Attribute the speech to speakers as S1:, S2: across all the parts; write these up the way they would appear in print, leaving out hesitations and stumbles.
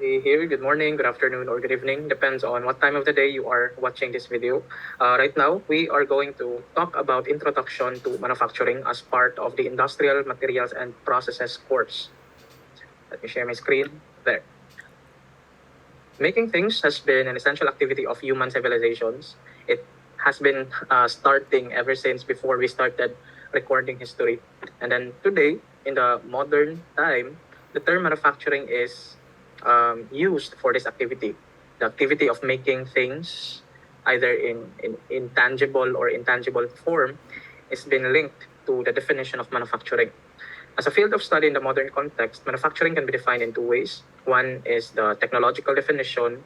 S1: here. Good morning, good afternoon, or good evening. Depends on what time of the day you are watching this video. Right now, we are going to talk about introduction to manufacturing as part of the Industrial Materials and Processes course. Let me share my screen there. Making things has been an essential activity of human civilizations. It has been starting ever since before we started recording history. And then today, in the modern time, the term manufacturing is used for this activity. The activity of making things either in tangible or intangible form is been linked to the definition of manufacturing. As a field of study in the modern context, manufacturing can be defined in two ways. One is the technological definition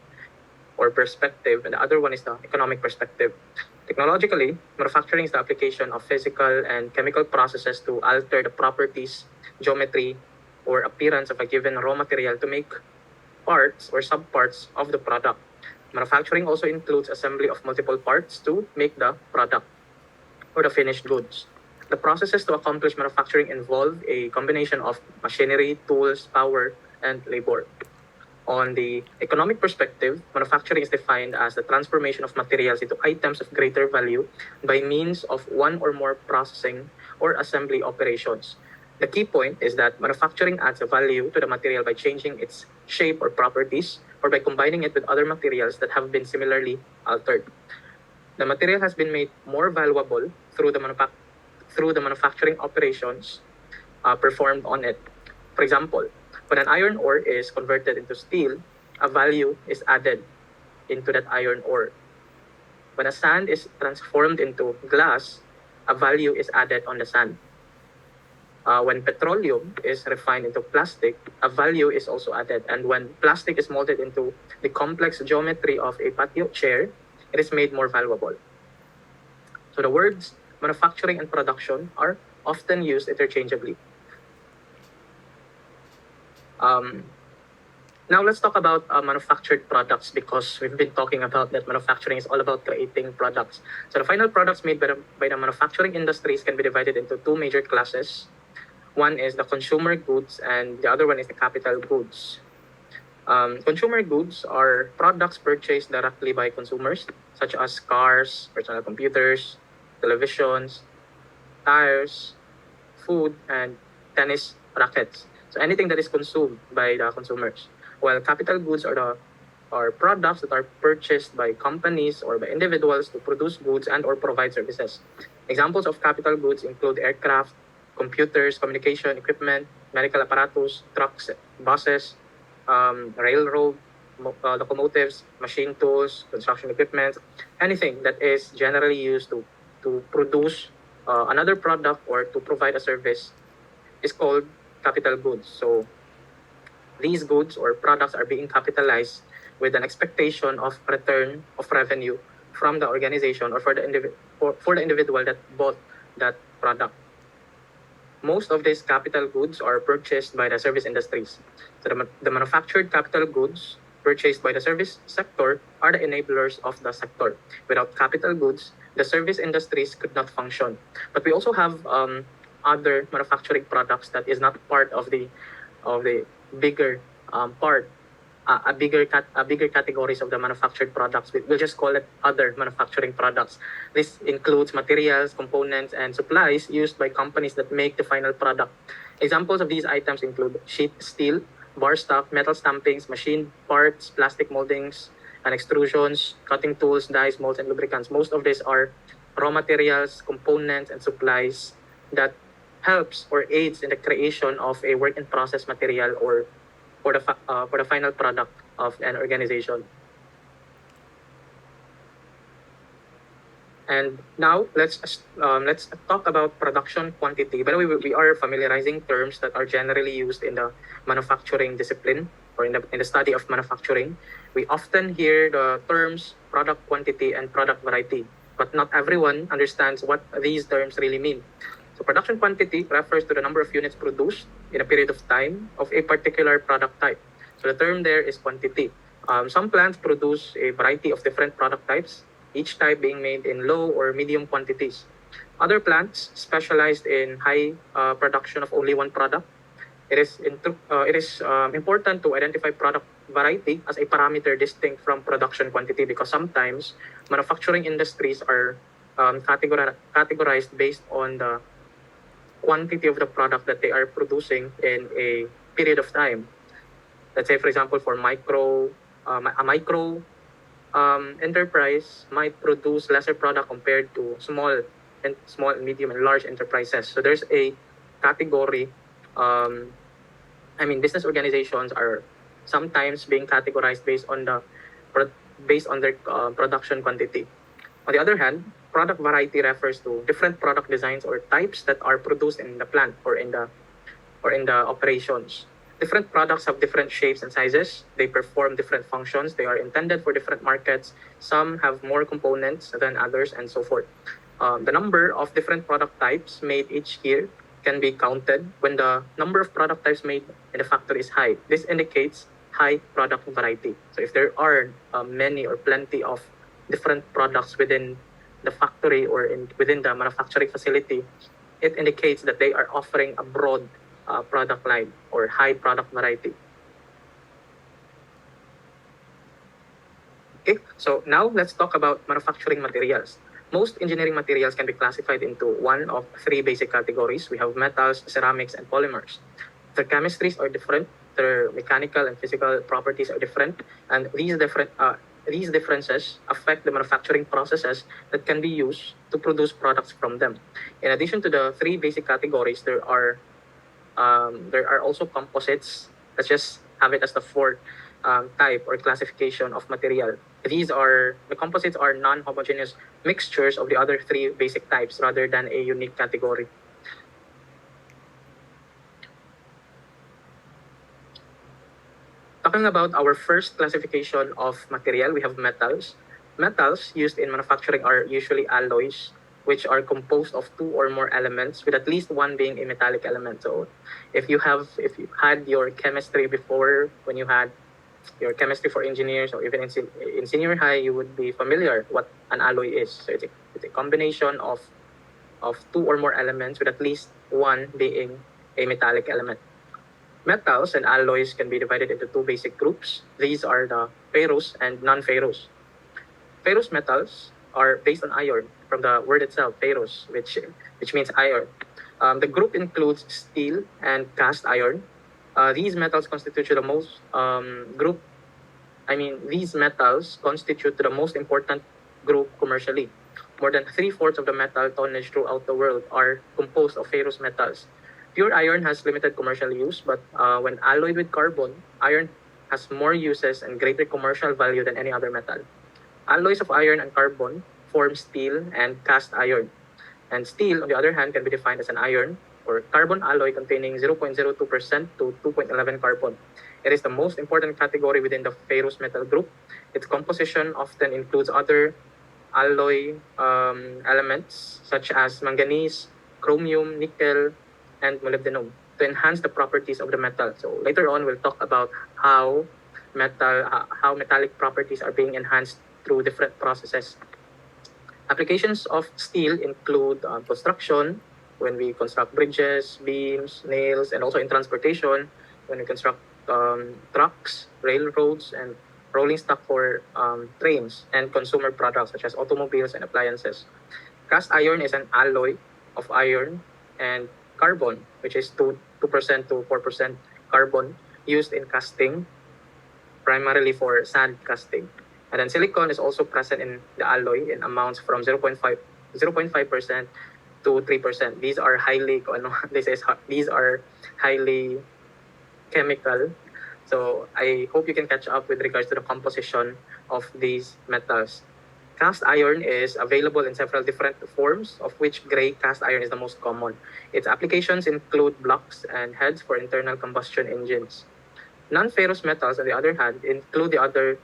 S1: or perspective, and the other one is the economic perspective. Technologically, manufacturing is the application of physical and chemical processes to alter the properties, geometry, or appearance of a given raw material to make parts or subparts of the product. Manufacturing also includes assembly of multiple parts to make the product or the finished goods. The processes to accomplish manufacturing involve a combination of machinery, tools, power, and labor. On the economic perspective, manufacturing is defined as the transformation of materials into items of greater value by means of one or more processing or assembly operations. The key point is that manufacturing adds a value to the material by changing its shape or properties or by combining it with other materials that have been similarly altered. The material has been made more valuable through the manufacturing operations performed on it. For example, when an iron ore is converted into steel, a value is added into that iron ore. When a sand is transformed into glass, a value is added on the sand. When petroleum is refined into plastic, a value is also added. And when plastic is molded into the complex geometry of a patio chair, it is made more valuable. So the words manufacturing and production are often used interchangeably. Now let's talk about manufactured products, because we've been talking about that manufacturing is all about creating products. So the final products made by the manufacturing industries can be divided into two major classes. One is the consumer goods and the other one is the capital goods. Consumer goods are products purchased directly by consumers, such as cars, personal computers, televisions, tires, food, and tennis rackets. So anything that is consumed by the consumers. While capital goods are products that are purchased by companies or by individuals to produce goods and or provide services. Examples of capital goods include aircraft, computers, communication equipment, medical apparatus, trucks, buses, railroad, locomotives, machine tools, construction equipment, anything that is generally used to produce another product or to provide a service is called capital goods. So these goods or products are being capitalized with an expectation of return of revenue from the organization or for the individual that bought that product. Most of these capital goods are purchased by the service industries. So the manufactured capital goods purchased by the service sector are the enablers of the sector. Without capital goods, the service industries could not function. But we also have other manufacturing products that is not part of the bigger part, a bigger categories of the manufactured products. We'll just call it other manufacturing products. This includes materials, components, and supplies used by companies that make the final product. Examples of these items include sheet steel, bar stock, metal stampings, machine parts, plastic moldings and extrusions, cutting tools, dyes, molds, and lubricants. Most of these are raw materials, components, and supplies that helps or aids in the creation of a work in process material or for the final product of an organization. And now let's talk about production quantity. By the way, we are familiarizing terms that are generally used in the manufacturing discipline or in the study of manufacturing. We often hear the terms product quantity and product variety, but not everyone understands what these terms really mean. So production quantity refers to the number of units produced in a period of time of a particular product type. So the term there is quantity. Some plants produce a variety of different product types, each type being made in low or medium quantities. Other plants specialized in high production of only one product. It is important to identify product variety as a parameter distinct from production quantity, because sometimes manufacturing industries are categorized based on the quantity of the product that they are producing in a period of time. Let's say, for example, for a micro enterprise might produce lesser product compared to small, medium, and large enterprises. So there's a category. Business organizations are sometimes being categorized based on their production quantity. On the other hand, product variety refers to different product designs or types that are produced in the plant or in the operations. Different products have different shapes and sizes. They perform different functions. They are intended for different markets. Some have more components than others, and so forth. The number of different product types made each year can be counted when the number of product types made in the factory is high. This indicates high product variety. So if there are many or plenty of different products within the factory or within the manufacturing facility, it indicates that they are offering a broad product line or high product variety. Okay, so now let's talk about manufacturing materials. Most engineering materials can be classified into one of three basic categories. We have metals, ceramics, and polymers. Their chemistries are different, their mechanical and physical properties are different, and these differences affect the manufacturing processes that can be used to produce products from them. In addition to the three basic categories, there are also composites. Let's just have it as the fourth type or classification of material. The composites are non-homogeneous mixtures of the other three basic types rather than a unique category. Talking about our first classification of material, we have metals. Metals used in manufacturing are usually alloys, which are composed of two or more elements, with at least one being a metallic element. So if you had your chemistry before, when you had your chemistry for engineers, or even in senior high, you would be familiar what an alloy is. So it's a combination of two or more elements, with at least one being a metallic element. Metals and alloys can be divided into two basic groups. These are the ferrous and non-ferrous. Ferrous metals are based on iron, from the word itself, ferrous, which means iron. The group includes steel and cast iron. These metals constitute the most these metals constitute the most important group commercially. More than 3/4 of the metal tonnage throughout the world are composed of ferrous metals. Pure iron has limited commercial use, but when alloyed with carbon, iron has more uses and greater commercial value than any other metal. Alloys of iron and carbon form steel and cast iron. And steel, on the other hand, can be defined as an iron or carbon alloy containing 0.02% to 2.11 carbon. It is the most important category within the ferrous metal group. Its composition often includes other alloy elements such as manganese, chromium, nickel, and molybdenum to enhance the properties of the metal. So later on, we'll talk about how metallic properties are being enhanced through different processes. Applications of steel include construction, when we construct bridges, beams, nails, and also in transportation, when we construct trucks, railroads, and rolling stock for trains, and consumer products such as automobiles and appliances. Cast iron is an alloy of iron and carbon, which is 2% to 4% carbon, used in casting, primarily for sand casting. And then silicon is also present in the alloy in amounts from 0.5% to 3%. These are highly chemical. So I hope you can catch up with regards to the composition of these metals. Cast iron is available in several different forms, of which gray cast iron is the most common. Its applications include blocks and heads for internal combustion engines. Non-ferrous metals, on the other hand, include the other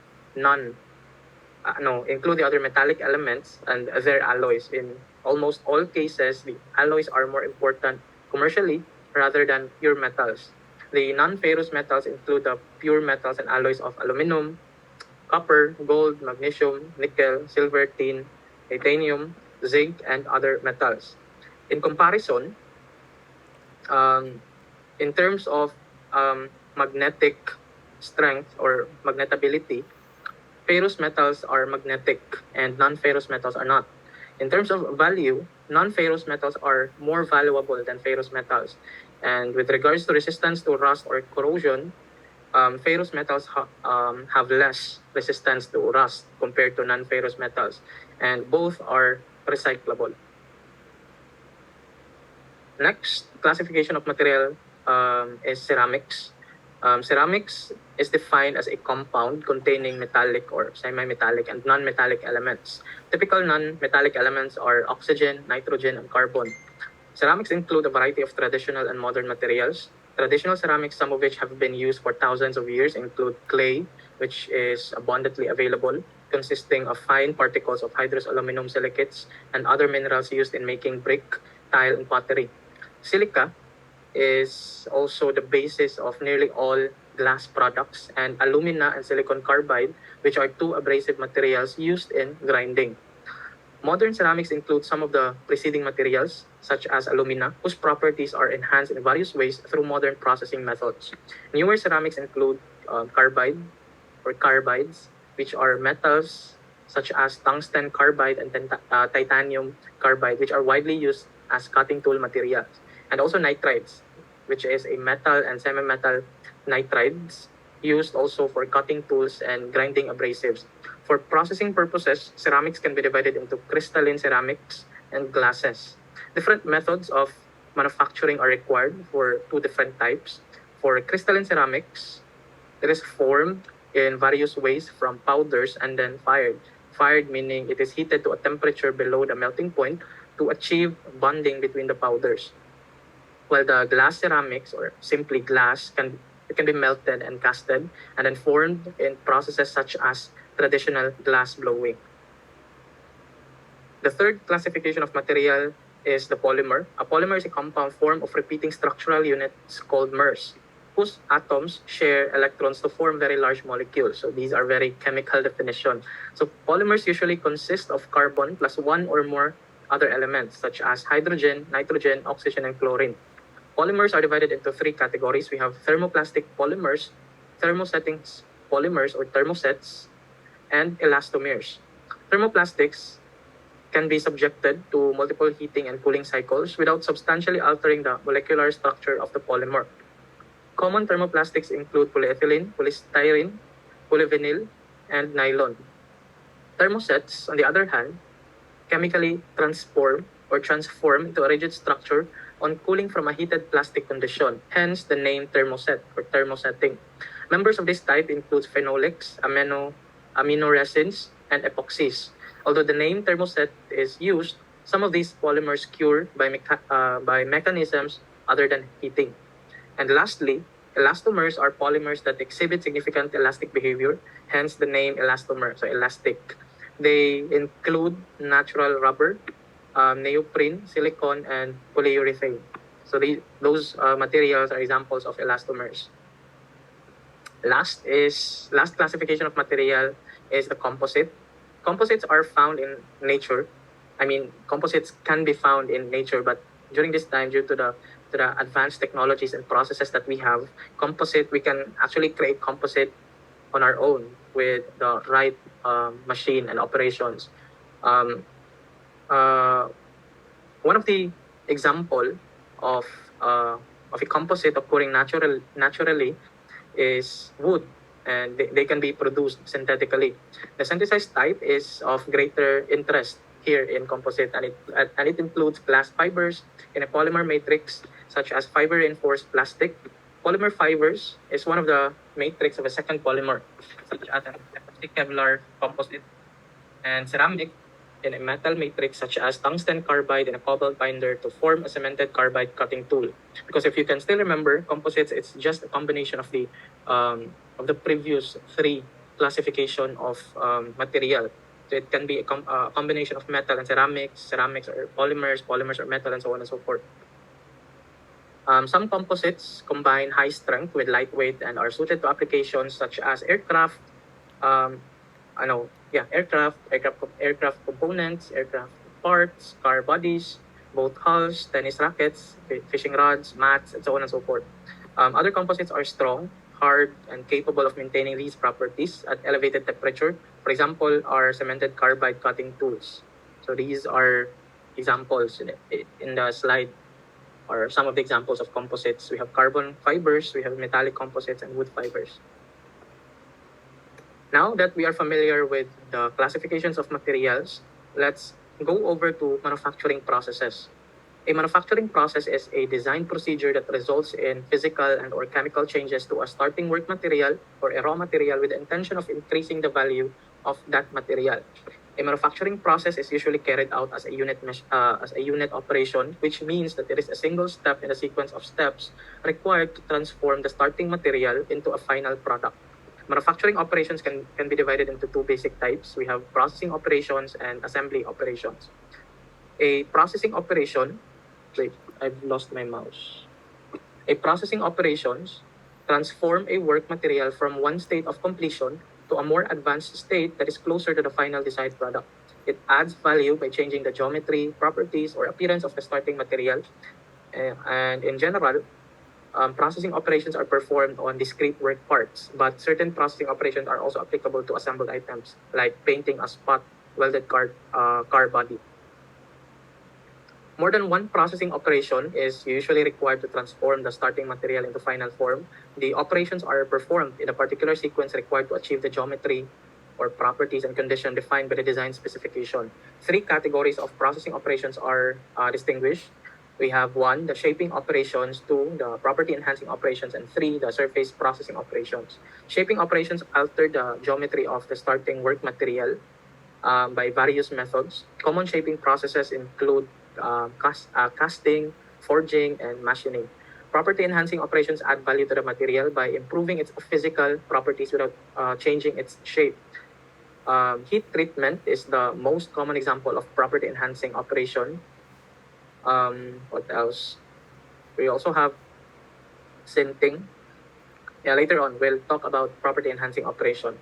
S1: metallic elements and their alloys. In almost all cases, the alloys are more important commercially rather than pure metals. The non-ferrous metals include the pure metals and alloys of aluminum, copper, gold, magnesium, nickel, silver, tin, titanium, zinc, and other metals. In comparison, in terms of magnetic strength or magnetability, ferrous metals are magnetic and non-ferrous metals are not. In terms of value, non-ferrous metals are more valuable than ferrous metals. And with regards to resistance to rust or corrosion, ferrous metals have less resistance to rust compared to non-ferrous metals, and both are recyclable. Next classification of material is ceramics. Ceramics is defined as a compound containing metallic or semi-metallic and non-metallic elements. Typical non-metallic elements are oxygen, nitrogen, and carbon. Ceramics include a variety of traditional and modern materials. Traditional ceramics, some of which have been used for thousands of years, include clay, which is abundantly available, consisting of fine particles of hydrous aluminum silicates and other minerals used in making brick, tile, and pottery. Silica is also the basis of nearly all glass products, and alumina and silicon carbide, which are two abrasive materials used in grinding. Modern ceramics include some of the preceding materials, such as alumina, whose properties are enhanced in various ways through modern processing methods. Newer ceramics include carbide or carbides, which are metals such as tungsten carbide and titanium carbide, which are widely used as cutting tool materials. And also nitrides, which is a metal and semi-metal nitrides used also for cutting tools and grinding abrasives. For processing purposes, ceramics can be divided into crystalline ceramics and glasses. Different methods of manufacturing are required for two different types. For crystalline ceramics, it is formed in various ways from powders and then fired. Fired meaning it is heated to a temperature below the melting point to achieve bonding between the powders. While the glass ceramics, or simply glass, it can be melted and casted and then formed in processes such as traditional glass blowing. The third classification of material is the polymer. A polymer is a compound form of repeating structural units called mers, whose atoms share electrons to form very large molecules. So these are very chemical definition. So polymers usually consist of carbon plus one or more other elements such as hydrogen, nitrogen, oxygen, and chlorine. Polymers are divided into three categories. We have thermoplastic polymers, thermosetting polymers or thermosets, and elastomers. Thermoplastics can be subjected to multiple heating and cooling cycles without substantially altering the molecular structure of the polymer. Common thermoplastics include polyethylene, polystyrene, polyvinyl, and nylon. Thermosets, on the other hand, chemically transform into a rigid structure on cooling from a heated plastic condition, hence the name thermoset or thermosetting. Members of this type include phenolics, amino resins, and epoxies. Although the name thermoset is used, some of these polymers cure by mechanisms other than heating. And lastly, elastomers are polymers that exhibit significant elastic behavior, hence the name elastomer, so elastic. They include natural rubber, neoprene, silicone, and polyurethane. So those materials are examples of elastomers. Last classification of material is the composite. Composites are found in nature. I mean, composites can be found in nature, but during this time, due to the advanced technologies and processes that we have, we can actually create composite on our own with the right machine and operations. One of the example of a composite occurring naturally is wood, and they can be produced synthetically. The synthesized type is of greater interest here in composite, and it includes glass fibers in a polymer matrix such as fiber reinforced plastic. Polymer fibers is one of the matrix of a second polymer, such as an epoxy Kevlar composite, and ceramic in a metal matrix such as tungsten carbide in a cobalt binder to form a cemented carbide cutting tool. Because if you can still remember, composites, it's just a combination of the previous three classification of material. So it can be a combination of metal and ceramics or polymers or metal, and so on and so forth. Some composites combine high strength with lightweight and are suited to applications such as aircraft, aircraft components, aircraft parts, car bodies, boat hulls, tennis rackets, fishing rods, mats, and so on and so forth. Other composites are strong, hard, and capable of maintaining these properties at elevated temperature. For example, are cemented carbide cutting tools. So these are examples in the slide, or some of the examples of composites. We have carbon fibers, we have metallic composites, and wood fibers. Now that we are familiar with the classifications of materials, let's go over to manufacturing processes. A manufacturing process is a design procedure that results in physical and or chemical changes to a starting work material or a raw material with the intention of increasing the value of that material. A manufacturing process is usually carried out as a unit operation, which means that there is a single step in a sequence of steps required to transform the starting material into a final product. Manufacturing operations can be divided into two basic types. We have processing operations and assembly operations. A processing operation, wait, I've lost my mouse. A processing operations transform a work material from one state of completion to a more advanced state that is closer to the final desired product. It adds value by changing the geometry, properties, or appearance of the starting material. And in general, processing operations are performed on discrete work parts, but certain processing operations are also applicable to assembled items, like painting a spot welded car body. More than one processing operation is usually required to transform the starting material into final form. The operations are performed in a particular sequence required to achieve the geometry or properties and condition defined by the design specification. Three categories of processing operations are distinguished. We have one, the shaping operations, two, the property enhancing operations, and three, the surface processing operations. Shaping operations alter the geometry of the starting work material by various methods. Common shaping processes include casting, forging, and machining. Property enhancing operations add value to the material by improving its physical properties without changing its shape. Heat treatment is the most common example of property enhancing operation. What else? We also have sinting. Yeah, later on we'll talk about property enhancing operation.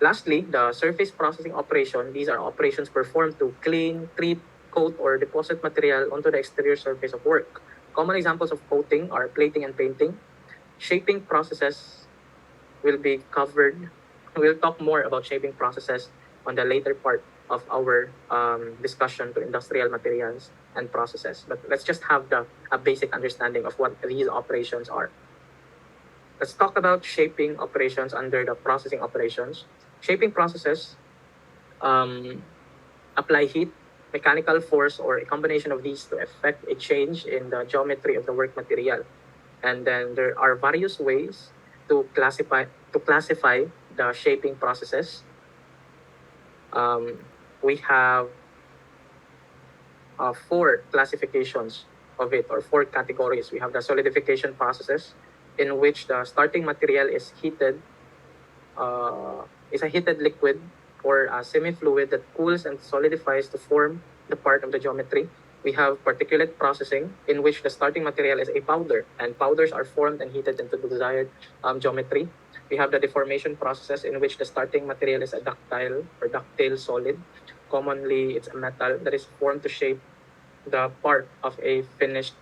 S1: Lastly, the surface processing operation. These are operations performed to clean, treat, coat, or deposit material onto the exterior surface of work. Common examples of coating are plating and painting. Shaping processes will be covered. We'll talk more about shaping processes on the later part of our discussion to industrial materials and processes. But let's just have a basic understanding of what these operations are. Let's talk about shaping operations under the processing operations. Shaping processes apply heat, mechanical force, or a combination of these to effect a change in the geometry of the work material. And then there are various ways to classify the shaping processes. We have four classifications of it, or four categories. We have the solidification processes, in which the starting material is heated, is a heated liquid or a semi-fluid that cools and solidifies to form the part of the geometry. We have particulate processing, in which the starting material is a powder, and powders are formed and heated into the desired geometry. We have the deformation processes, in which the starting material is a ductile solid. Commonly, it's a metal that is formed to shape the part of a finished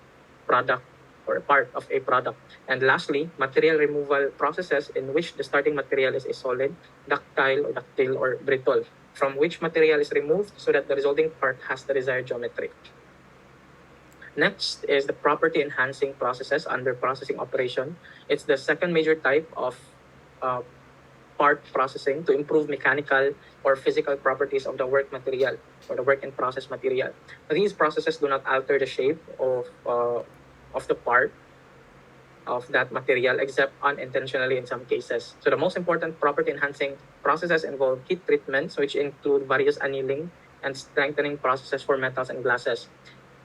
S1: product or a part of a product. And lastly, material removal processes, in which the starting material is a solid, ductile, or brittle, from which material is removed so that the resulting part has the desired geometry. Next is the property enhancing processes under processing operation. It's the second major type of part processing to improve mechanical or physical properties of the work material or the work in process material. These processes do not alter the shape of the part of that material, except unintentionally in some cases. So the most important property enhancing processes involve heat treatments, which include various annealing and strengthening processes for metals and glasses.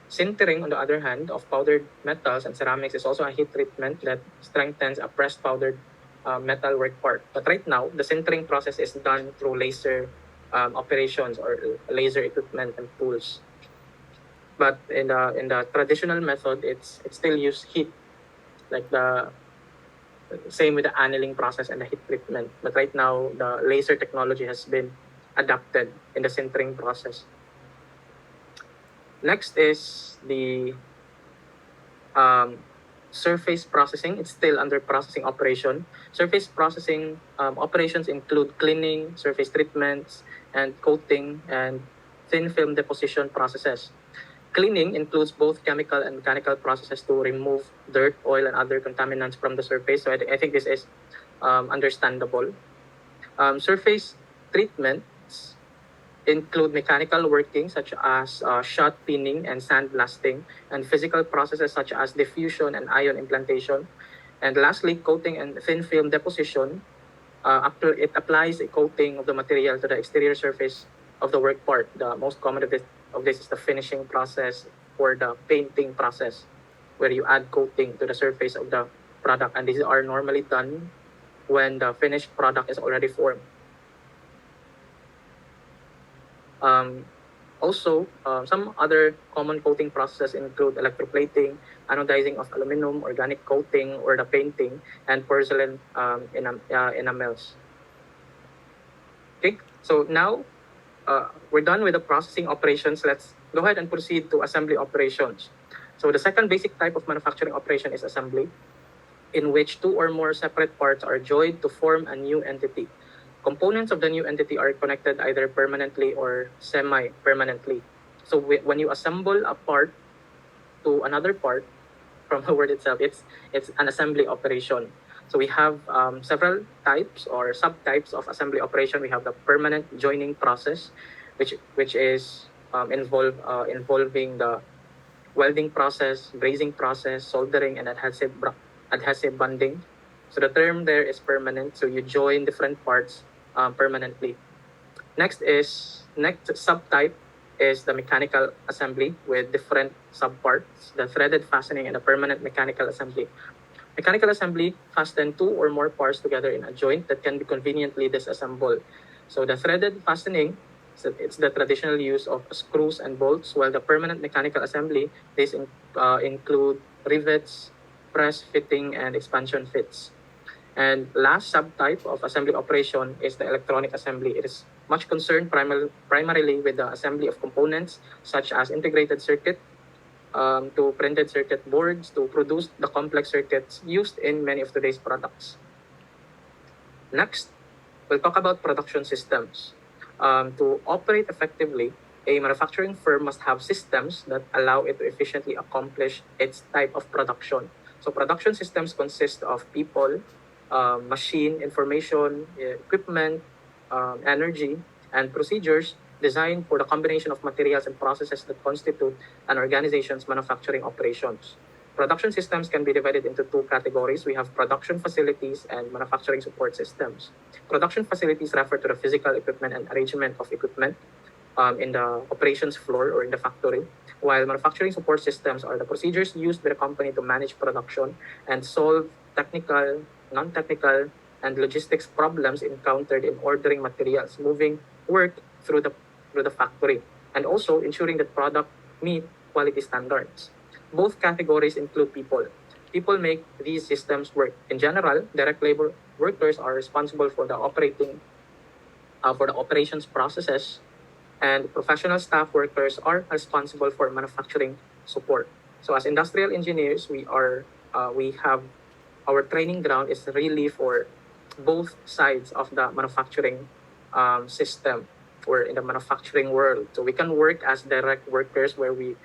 S1: Sintering, on the other hand, of powdered metals and ceramics is also a heat treatment that strengthens a pressed powdered metal work part. But right now, the sintering process is done through laser operations or laser equipment and tools. But in the traditional method, it's still use heat, like the same with the annealing process and the heat treatment. But right now, the laser technology has been adapted in the sintering process. Next is the surface processing, it's still under processing operation. Surface processing operations include cleaning, surface treatments, and coating and thin film deposition processes. Cleaning includes both chemical and mechanical processes to remove dirt, oil, and other contaminants from the surface. So I think this is understandable. Surface treatments include mechanical working such as shot peening and sandblasting, and physical processes such as diffusion and ion implantation. And lastly, coating and thin film deposition. After it applies a coating of the material to the exterior surface of the work part. The most common of this is the finishing process or the painting process, where you add coating to the surface of the product. And these are normally done when the finished product is already formed. Also, some other common coating processes include electroplating, anodizing of aluminum, organic coating, or the painting, and porcelain enamels. Okay, so now we're done with the processing operations. Let's go ahead and proceed to assembly operations. So the second basic type of manufacturing operation is assembly, in which two or more separate parts are joined to form a new entity. Components of the new entity are connected either permanently or semi-permanently. So when you assemble a part to another part, from the word itself, it's an assembly operation. So we have several types or subtypes of assembly operation. We have the permanent joining process, which is involving the welding process, brazing process, soldering, and adhesive bonding. So the term there is permanent. So you join different parts permanently. Next subtype is the mechanical assembly with different subparts, the threaded fastening, and the permanent mechanical assembly. Mechanical assembly fasten two or more parts together in a joint that can be conveniently disassembled. So the threaded fastening, so it's the traditional use of screws and bolts, while the permanent mechanical assembly, these include rivets, press fitting, and expansion fits. And last subtype of assembly operation is the electronic assembly. It is much concerned primarily with the assembly of components such as integrated circuit to printed circuit boards to produce the complex circuits used in many of today's products. Next, we'll talk about production systems. To operate effectively, a manufacturing firm must have systems that allow it to efficiently accomplish its type of production. So production systems consist of people, machine, information, equipment, energy, and procedures designed for the combination of materials and processes that constitute an organization's manufacturing operations. Production systems can be divided into two categories. We have production facilities and manufacturing support systems. Production facilities refer to the physical equipment and arrangement of equipment in the operations floor or in the factory, while manufacturing support systems are the procedures used by the company to manage production and solve technical, non-technical, and logistics problems encountered in ordering materials, moving work through the factory, and also ensuring that product meet quality standards. Both categories include people. People make these systems work. In general, direct labor workers are responsible for the operations processes, and professional staff workers are responsible for manufacturing support. So as industrial engineers, we have our training ground is really for both sides of the manufacturing system or in the manufacturing world. So we can work as direct workers where we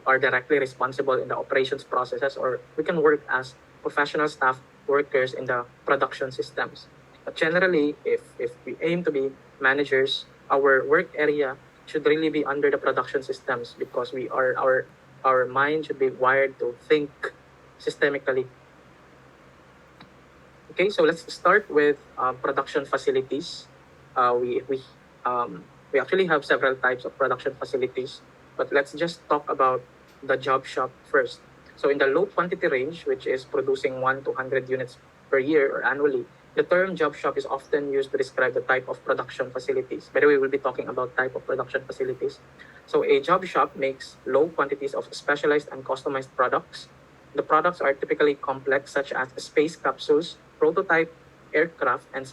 S1: are directly responsible in the operations processes, or we can work as professional staff workers in the production systems. But generally, if we aim to be managers, our work area should really be under the production systems because our mind should be wired to think systemically. Okay, so let's start with production facilities. We actually have several types of production facilities, but let's just talk about the job shop first. So in the low quantity range, which is producing 1 to 100 units per year or annually, the term job shop is often used to describe the type of production facilities. By the way, we'll be talking about type of production facilities. So a job shop makes low quantities of specialized and customized products. The products are typically complex, such as space capsules, prototype aircraft, and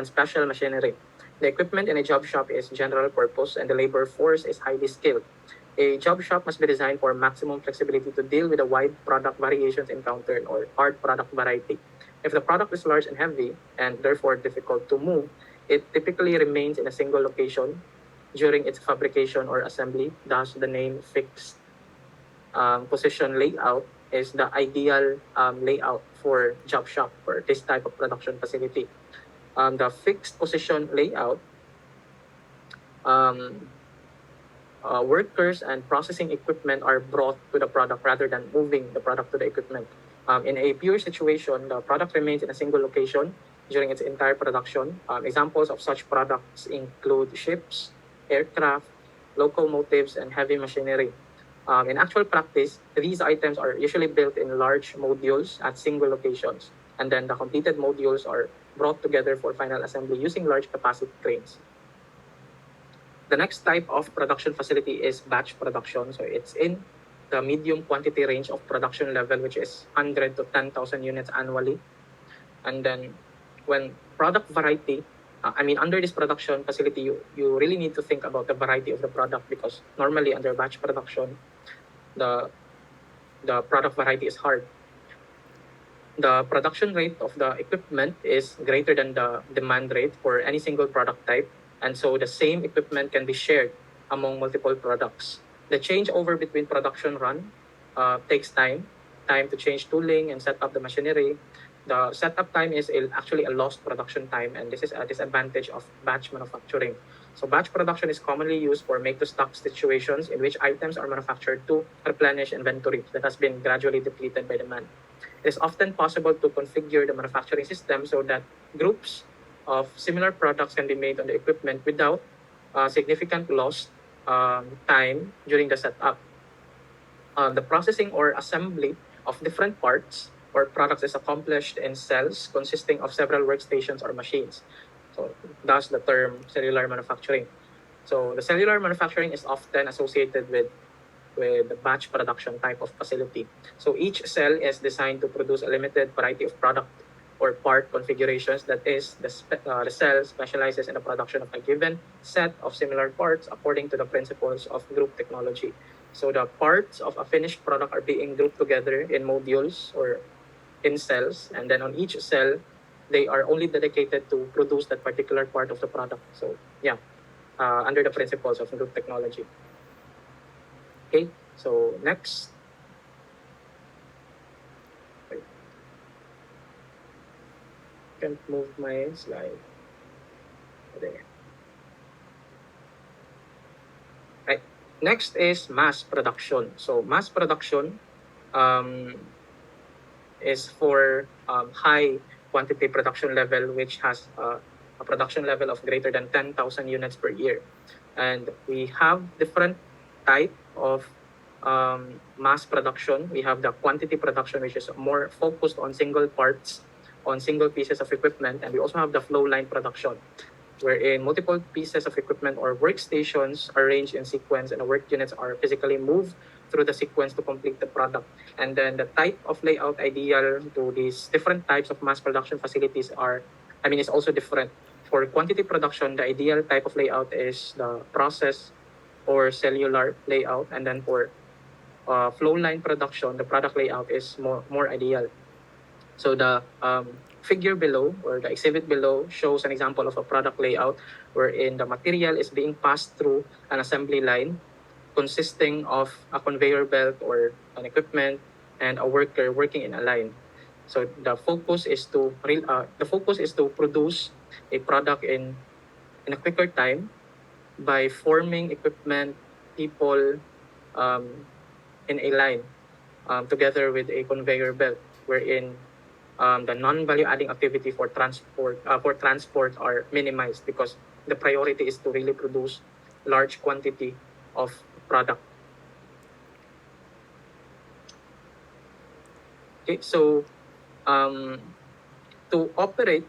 S1: special machinery. The equipment in a job shop is general purpose, and the labor force is highly skilled. A job shop must be designed for maximum flexibility to deal with the wide product variations encountered or hard product variety. If the product is large and heavy and therefore difficult to move, it typically remains in a single location during its fabrication or assembly. Thus, the name fixed position layout is the ideal layout for job shop for this type of production facility. The fixed position layout, um, workers and processing equipment are brought to the product rather than moving the product to the equipment. In a pure situation, the product remains in a single location during its entire production. Examples of such products include ships, aircraft, locomotives, and heavy machinery. In actual practice, these items are usually built in large modules at single locations, and then the completed modules are brought together for final assembly using large capacity cranes. The next type of production facility is batch production. So it's in the medium quantity range of production level, which is 100 to 10,000 units annually. And then when product variety, under this production facility, you really need to think about the variety of the product, because normally under batch production, the product variety is hard. The production rate of the equipment is greater than the demand rate for any single product type, and so the same equipment can be shared among multiple products. The changeover between production run takes time to change tooling and set up the machinery. The setup time is actually a lost production time, and this is a disadvantage of batch manufacturing. So batch production is commonly used for make-to-stock situations in which items are manufactured to replenish inventory that has been gradually depleted by demand. It is often possible to configure the manufacturing system so that groups of similar products can be made on the equipment without significant lost time during the setup. The processing or assembly of different parts or products is accomplished in cells consisting of several workstations or machines. So thus the term cellular manufacturing. So the cellular manufacturing is often associated with the batch production type of facility. So each cell is designed to produce a limited variety of product or part configurations. That is, the cell specializes in the production of a given set of similar parts according to the principles of group technology. So the parts of a finished product are being grouped together in modules or in cells, and then on each cell, they are only dedicated to produce that particular part of the product. So yeah, under the principles of group technology. Okay, so next. I can't move my slide. There. Right. Next is mass production. So mass production um, is for high quantity production level, which has a production level of greater than 10,000 units per year. And we have different type of mass production. We have the quantity production, which is more focused on single parts, on single pieces of equipment. And we also have the flow line production, wherein multiple pieces of equipment or workstations are arranged in sequence and the work units are physically moved through the sequence to complete the product. And then the type of layout ideal to these different types of mass production facilities is also different. For quantity production, the ideal type of layout is the process or cellular layout. And then for flow line production, the product layout is more ideal. So the figure below or the exhibit below shows an example of a product layout wherein the material is being passed through an assembly line consisting of a conveyor belt or an equipment and a worker working in a line. So the focus is to produce a product in a quicker time by forming equipment, people in a line together with a conveyor belt, wherein the non-value adding activity for transport are minimized, because the priority is to really produce large quantity of product. Okay, so to operate,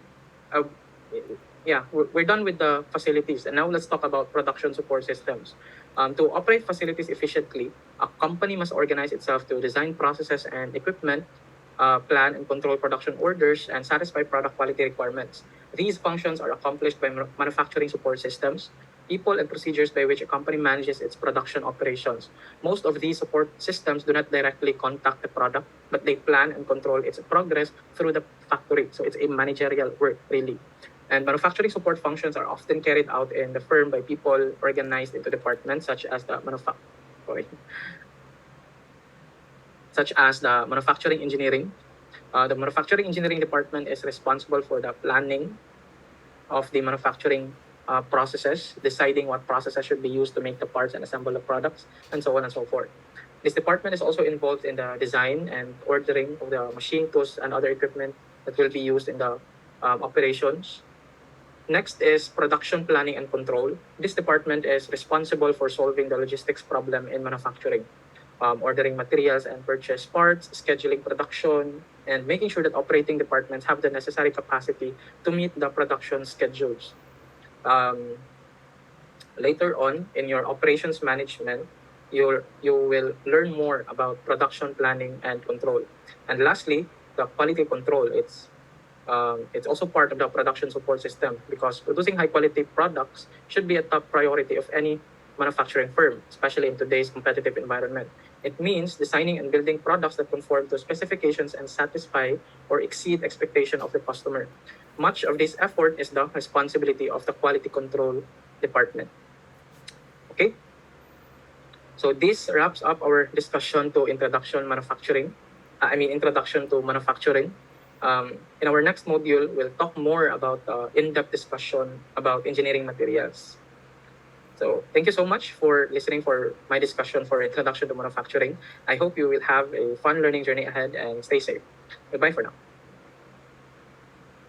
S1: we're done with the facilities, and now let's talk about production support systems. To operate facilities efficiently, a company must organize itself to design processes and equipment, plan and control production orders, and satisfy product quality requirements. These functions are accomplished by manufacturing support systems. people and procedures by which a company manages its production operations. Most of these support systems do not directly contact the product, but they plan and control its progress through the factory. So it's a managerial work, really. And manufacturing support functions are often carried out in the firm by people organized into departments such as the manufacturing engineering. The manufacturing engineering department is responsible for the planning of the manufacturing processes, deciding what processes should be used to make the parts and assemble the products, and so on and so forth. This department is also involved in the design and ordering of the machine tools and other equipment that will be used in the operations. Next is production planning and control. This department is responsible for solving the logistics problem in manufacturing, ordering materials and purchase parts, scheduling production, and making sure that operating departments have the necessary capacity to meet the production schedules. Later on in your operations management, you will learn more about production planning and control. And lastly, the quality control. It's also part of the production support system because producing high quality products should be a top priority of any manufacturing firm, especially in today's competitive environment. It means designing and building products that conform to specifications and satisfy or exceed expectation of the customer. Much of this effort is the responsibility of the quality control department. Okay, so this wraps up our discussion to introduction to manufacturing. In our next module, we'll talk more about in-depth discussion about engineering materials. So thank you so much for listening for my discussion for introduction to manufacturing. I hope you will have a fun learning journey ahead and stay safe. Goodbye for now.